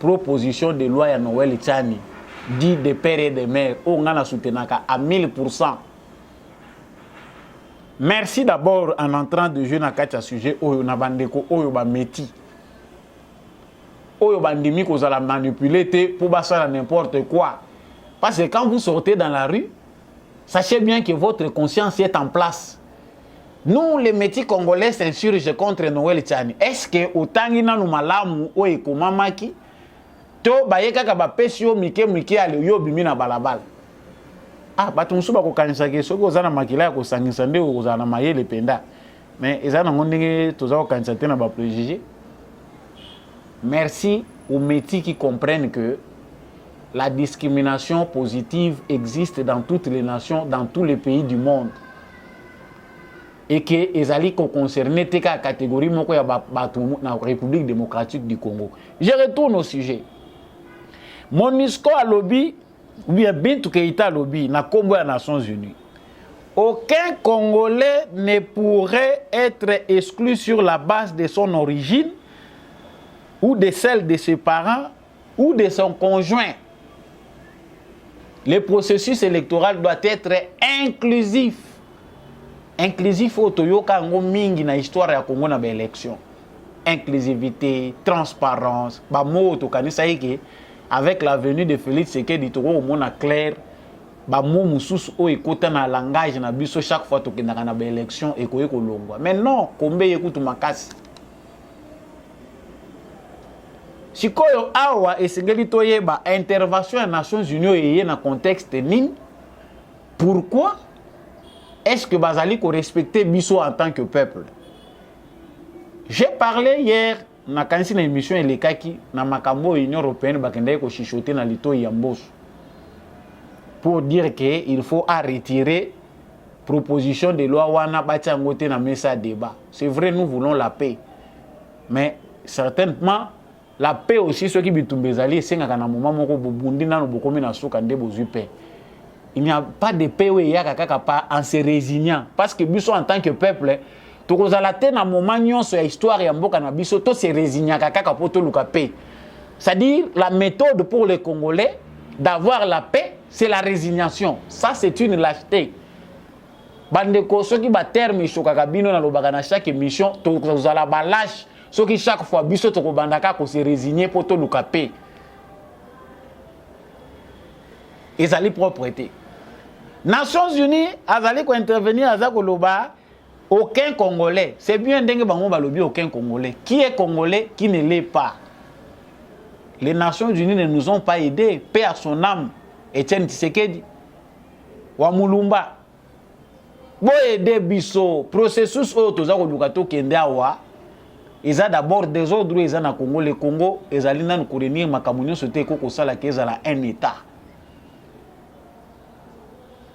proposition de loi ya Noël Tchani. Dit des pères et des mères, on a soutenaka à 1000%. Merci d'abord en entrant de jeu dans le sujet Oyo Nabandeko, Oyo Bameti. Oyo Bandimi qu'on a manipulé pour passer à n'importe quoi. Parce que quand vous sortez dans la rue, sachez bien que votre conscience est en place. Nous, les métis congolais, s'insurgent contre Noël Tchani. Est-ce que autant qu'il y a malamu Oyo Komamaki? To bayeka ka bapesio mike ale yo bimi na balabala. Ah bato musuba ko kanisa ke soko ozana makila ya ko sangisa nde ozana mayele penda. Mais ezana ngondenge toza ko kanisa te na ba préjugé. Merci aux métis qui comprennent que la discrimination positive existe dans toutes les nations, dans tous les pays du monde. Et que ezali ko concerné te ka catégorie moko ya bato na République démocratique du Congo. Je retourne au sujet. MONUSCO a lobby, ou bien Bintou Keïta a lobby, na Combo des Nations Unies. Aucun Congolais ne pourrait être exclu sur la base de son origine, ou de celle de ses parents, ou de son conjoint. Le processus électoral doit être inclusif. Inclusif au Toyoka ngo mingi na histoire ya Congo na ba élection. Inclusivité, transparence, ba mo to kanisa yeke. Avec la venue de Félix Tshisekedi, tout le monde a clair. Ba mo mususu o ekota na langage na biso chaque fois to kendaka na ba élection e koye kolongwa. Mais non, kombe yekutu makasi. Sikoyo awa esengeli toyeba intervention des Nations Unies eye na contexte nini? Pourquoi est-ce que bazali ko respecter biso en tant que peuple? J'ai parlé hier na kanisi na émission elekaki na makambo Union européenne bakende ko chichoter na lito ya mboso pour dire que il faut retirer proposition de loi wana batia ngote na mesa débat. C'est vrai, nous voulons la paix, mais certainement la paix aussi ceux qui bitumbezali sengaka na moment moko bobundi na bokomi na soka nde bozui paix. Il n'y a pas de paix où il y a pas en se résignant parce que biso en tant que peuple tokozala te na moment nyonso ya histoire ya mboka na biso to se résignaka kaka po to luka paix. C'est-à-dire la méthode pour les Congolais d'avoir la paix, c'est la résignation. Ça c'est une lâcheté. Bandeko soki ba terme shokaka bino na lobaka na chaque émission tokozala ba lâche Ce qui chaque fois, biso to bandaka ko se résigner pour to lukape. Ils allaient propreté. Nations Unies, azali ko intervenir azako loba aucun Congolais. C'est bien dengue bango balobi aucun Congolais. Qui est Congolais, qui ne l'est pas. Les Nations Unies ne nous ont pas aidés. Paix à son âme. Etienne Tshisekedi. Wamulumba. Bo aider biso processus auto za ko lukato kende awa. Ils ont d'abord des ordres ils ont na Congo le Congo ezali nanu ko renir makamunyo sote ko sala kezala un état.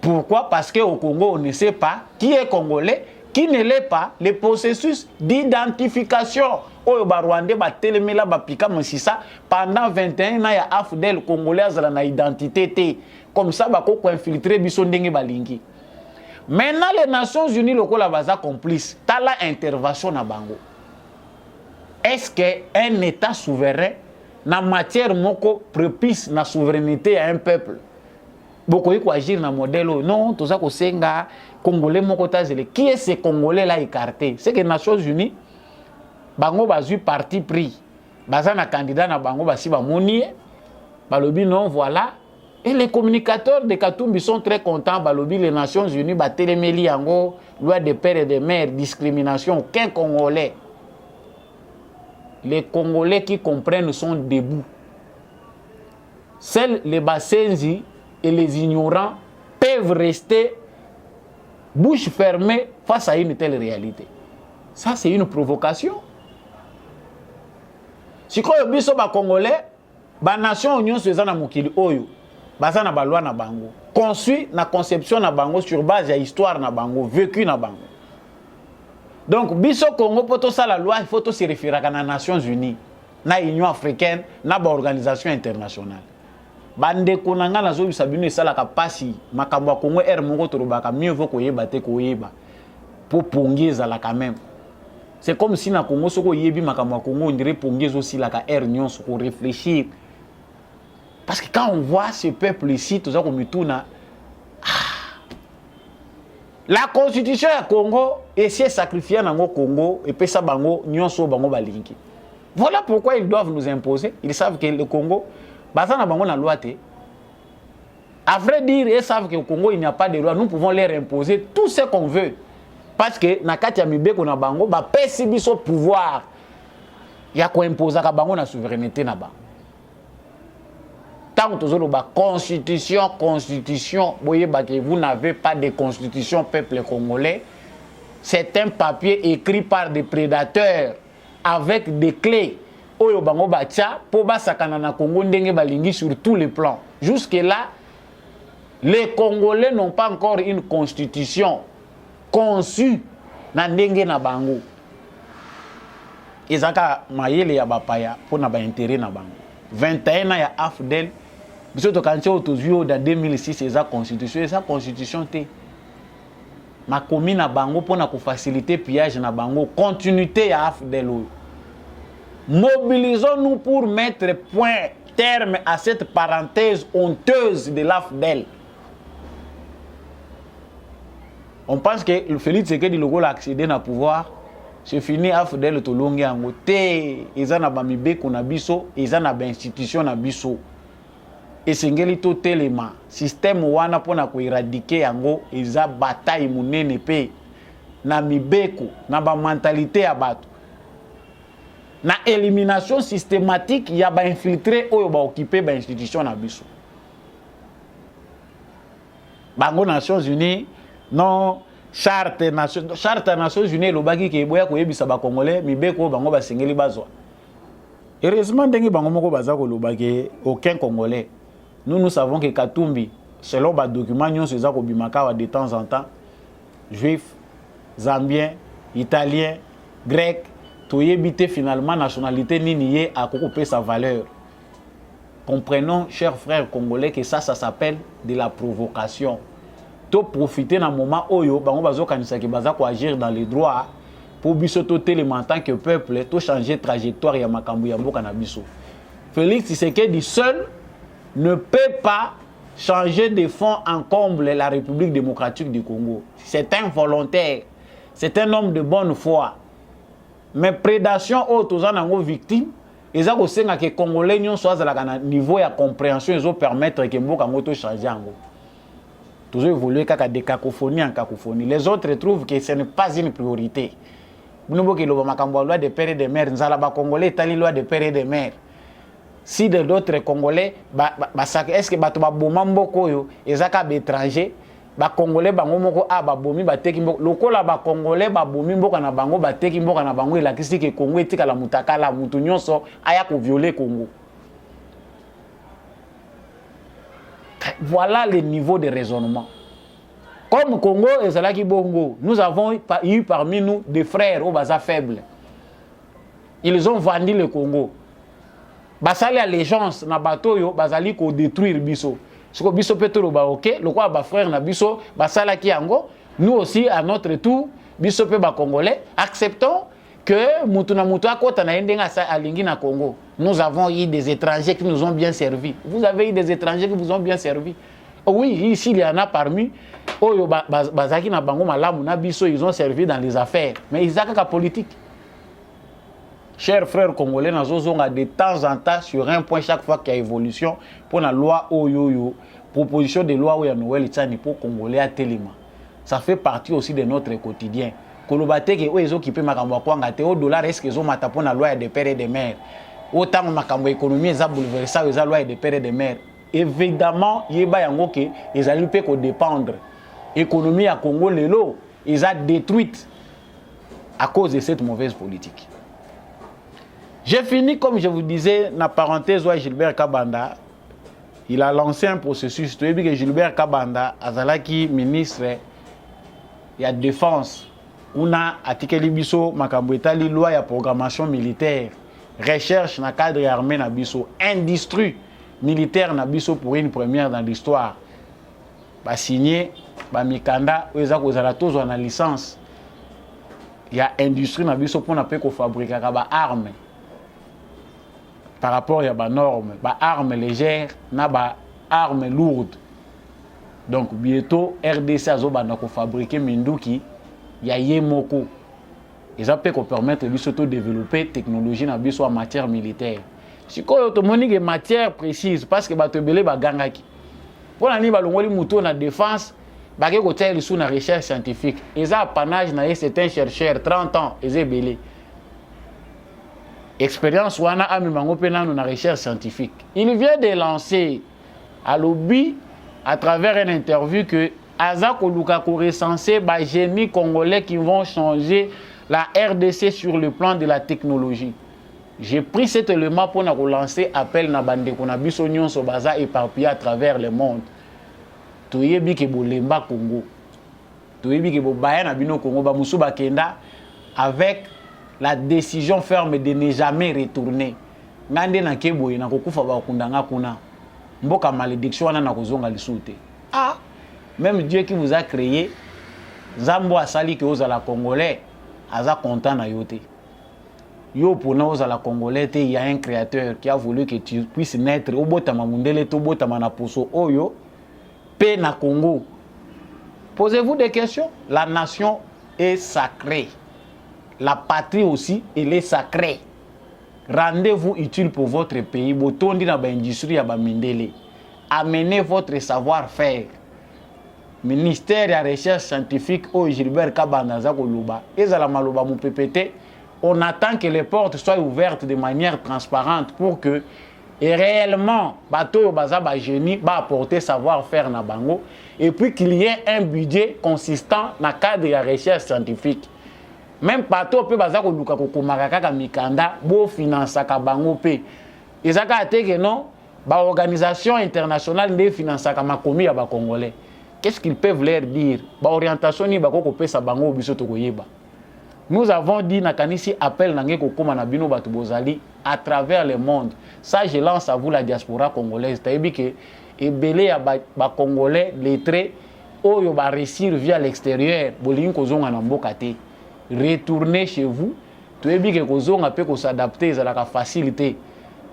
Pourquoi? Parce qu'au Congo, on ne sait pas qui est Congolais, qui ne l'est pas. Le processus d'identification. Au Rwandais, pendant 21 ans, il y a Afdel Congolais qui a une identité. Comme ça, il faut infiltrer Bissondenge Balingi. Maintenant, les Nations Unies, le Baza complice. Tu as l'intervention na Bango. Est-ce qu'un État souverain, na matière moko propice na souveraineté à un peuple, beaucoup de agir dans le modèle, non, tout ça, c'est un Congolais, qui est ce Congolais là écarté? C'est que les Nations Unies, Bango bazu parti pris. Bazana candidat na Bango basi ba monier. Balobi non, voilà. Et les communicateurs de Katumbi sont très contents. Balobi les Nations Unies, ba téléméli ango, loi des pères et des mères, discrimination, aucun Congolais. Les Congolais qui comprennent sont debout. Seuls les Bassenzi et les ignorants peuvent rester bouche fermée face à une telle réalité. Ça, c'est une provocation. Si vous avez des Congolais, les nations union se na mukili oyo, bazana ba loi na bango, conçu na conception na bango sur base de histoire na bango, vécu na bango. Donc, biso Congo poto ça la loi, il faut se référer à la Nations Unies, na Union africaine, na ba organisation internationale. Bande konanga na zo bisabino sala ka pasi makambo Congo moko torobaka mieux vaut koyeba te koyeba pour pongiza la quand même. C'est comme si na Congo soko yebi makambo Congo on dirait pongiza aussi la ka nyon soko réfléchir. Parce que quand on voit ce peuple ici tout ça comme mituna la constitution ya Congo essaie sacrifier nango Congo et pesa bango nyonso bango balinki. Voilà pourquoi ils doivent nous imposer. Ils savent que le Congo Bazana bango na loi te. À vrai dire, ils savent qu'au Congo, il n'y a pas de loi. Nous pouvons leur imposer tout ce qu'on veut. Parce que na kati ya mibeko na bango, ba pesi biso pouvoir. Ya ko imposer ka bango na souveraineté na ba. Tant que ba constitution, voyez que vous n'avez pas de constitution peuple congolais. C'est un papier écrit par des prédateurs avec des clés. Oyo bango bacha po basakana na Congo ndenge balingi sur tous les plans. Jusque là, les Congolais n'ont pas encore une constitution conçue na ndenge na bango. Ezaka mayele ya bapaya po na ba intérêt na bango. 21 ans ya Afdel biso to kanche otozio dans 2006 eza constitution te. Ma commune na bango po na ko faciliter pillage na bango, continuité ya Afdel oyo. Mobilisons-nous pour mettre terme à cette parenthèse honteuse de l'AFDEL. On pense que le Félix Tshisekedi Logo a accédé au pouvoir. C'est fini AFDEL tolongi yango te. Eza na bamibeko na biso, eza na ba institution na biso. Esengeli to telema système wana pona ko éradiquer yango eza bataille munene pe na mibeko na ba mentalité ya bato. Na élimination systématique, il y a ba infiltré ou ba occupé ba institution na biso. Bango Nations Unies, non charte Nations Unies lo baki ke boya ko yebisa ba Congolais mibeko bango ba sengeli bazwa. Heureusement ndenge bango moko baza ko lo baki aucun Congolais. Nous savons que Katumbi, selon ba documents nyonso za ko bimaka de temps en temps, juifs, zambiens, italiens, grecs to yebite finalement nationalité nini a coupé sa valeur. Comprenons, chers frères congolais, que ça s'appelle de la provocation. To profiter dans moment oyo bango bazo kanisa ki baza ko agir dans les droits pour biso to télément tant que peuple to changer trajectoire ya makambu ya mboka na biso. Félix Tshisekedi seul ne peut pas changer de fond en comble la République démocratique du Congo. C'est un volontaire, c'est un homme de bonne foi. mais prédation au tozana ngo victime eza ko senga que congolais nyon soit à niveau ya compréhension ils ont permettre que mboka ngoto changer ngo toujours évoluer kaka de cacophonie en cacophonie. Les autres trouvent que ce n'est pas une priorité. Nous avons dit que loi de père et de mère, nous avons Congolais, tali loi de père et de mère. Si d'autres Congolais, est-ce que bato baboma mboko yo, ezaka étranger, ba Congolais bango moko a babomi bateki mboko, lokola ba Congolais babomi mboka na bango bateki mboka na bango la kisi ke Congo etika la mutaka la mutu nyonso aya ko violer Congo. Voilà le niveau de raisonnement. Comme Congo et Zalaki Bongo, nous avons eu parmi nous des frères au Baza faibles. Ils ont vendu le Congo. Basali allégeance na bateau yo bazali ko détruire biso. Siko biso petolo ba OK, le quoi ba frère na biso basala ki yango, nous aussi à notre tour biso pe ba congolais acceptons que mutuna mutu akota na ndenga sa alingi na Congo. Nous avons eu des étrangers qui nous ont bien servi. Vous avez eu des étrangers qui vous ont bien servi. Oui, ici il y en a parmi oyo bazaki na bango malamu na biso ils ont servi dans les affaires, mais ils ont ka politique. Chers frères congolais, nous avons de temps en temps sur un point chaque fois qu'il y a évolution pour la loi oyo proposition de loi où il y a Noël Tchani pour congolais à Télima. Ça fait partie aussi de notre quotidien. Kolobate ke oyo occupé makambo kwanga te au dollar est-ce qu'ils ont mata pour la loi des pères et des mères. Autant makambo économie ça bouleverser ça loi des pères et des mères. Évidemment, yeba yango ke ils allaient pe ko dépendre. Économie à Congo lelo, ils a détruite à cause de cette mauvaise politique. J'ai fini, comme je vous disais, la parenthèse où Gilbert Kabanda, il a lancé un processus. Tu as vu que Gilbert Kabanda, Azalaki, ministre, il y a défense. On a atikeli biso makambo etali loi ya programmation militaire, recherche na cadre armé na biso, industrie militaire na biso pour une première dans l'histoire. Ba signé, ba mikanda, oza kozala tozwa na licence. Il y a industrie na biso pour na pe ko fabriquer ba armes. Par rapport à des normes, des armes légères, des armes lourdes. Donc, bientôt, RDC a fabriqué Minduki, il y a Yemoko. Ils ont permettre de s'auto-développer technologie en matière militaire. Si vous avez une matière précise, parce que vous avez des gangaki. Pour la défense, vous avez une recherche scientifique. Ils ont un panage, c'est un chercheur, 30 ans, ils ont belé. Expérience wana amimango pena na recherche scientifique. Il vient de lancer à lobby à travers une interview que Azako Luka ko recenser ba génie congolais qui vont changer la RDC sur le plan de la technologie. J'ai pris cet élément pour lancer appel na bande ko na biso nyonso baza éparpillé à travers le monde. Toyebi ke bolemba Congo. Toyebi ke bo baya na bino Congo ba musu ba kenda avec la décision ferme de ne jamais retourner. Ngande na keboye na kokufa ba kundanga kuna. Mboka malédiction wana na kozonga lisute. Ah, même Dieu qui vous a créé, Zambo asali ke ozala congolais, aza content na yote. Yo pour na ozala congolais te, il y a un créateur qui a voulu que tu puisses naître au botama mundele to botama na poso oyo pe na Congo. Posez-vous des questions. La nation est sacrée. La patrie aussi, elle est sacrée. Rendez-vous utile pour votre pays. Botondi na ba industrie ya ba mindele. Amenez votre savoir-faire. Ministère de la recherche scientifique au Gilbert Kabanda Zakoluba. Ezala maloba mu PPT. On attend que les portes soient ouvertes de manière transparente pour que et réellement bateau baza ba génie ba apporter savoir-faire na bango et puis qu'il y ait un budget consistant na cadre de la recherche scientifique. Même bateau pe baza ko luka ko komaka kaka mikanda bo finance ka bango pe. Ezaka ateke non ba organisation internationale ne finance ka makomi ya ba congolais. Qu'est-ce qu'ils peuvent leur dire? Ba orientation ni ba ko pesa bango biso to koyeba. Nous avons dit nakanisi appel nangé ko koma na bino batu bozali à travers le monde. Ça je lance à vous la diaspora congolaise. Tayebi que ebele ya ba congolais lettrés oyo ba réussir via l'extérieur bolingi kozonga na mboka te. Retournez chez vous. Tayebi que kozonga pe ko s'adapter za la facilité.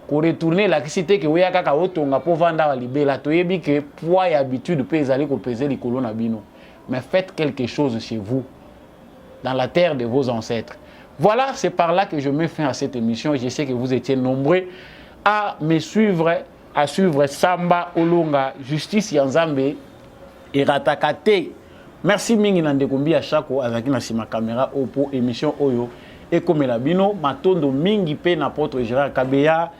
Ko retourner la cité que oya kaka otonga po vanda wa libela. Tayebi que poids et habitude pe ezali ko peser likolo na bino. Mais faites quelque chose chez vous. Dans la terre de vos ancêtres. Voilà, c'est par là que je mets fin à cette émission. Je sais que vous étiez nombreux à me suivre, à suivre Samba Olonga, Justice Yanzambe et Ratakate. Merci mingi Nandekombi à chaque fois avec ma caméra pour émission Oyo. Et comme la bino, matondo mingi pe n'apôtre Gérard Kabeya,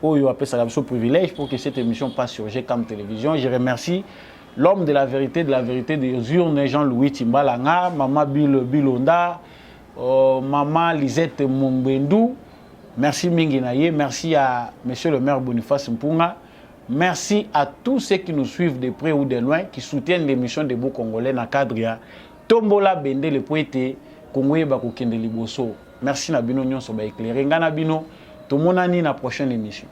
Oyo appelle ça le privilège pour que cette émission passe sur GCAM Télévision. Je remercie l'homme de la vérité des urnes, Jean-Louis Timbalanga, Maman Bilonda, Maman Lisette Mombendou. Merci mingi naye, merci à monsieur le maire Boniface Mpunga. Merci à tous ceux qui nous suivent de près ou de loin, qui soutiennent l'émission des beaux Congolais dans le cadre Tombola Bende le poète Congolais Bakokende Liboso. Merci Nabino Nyon Soba éclairé. Ngana Bino, tout le monde a la prochaine émission.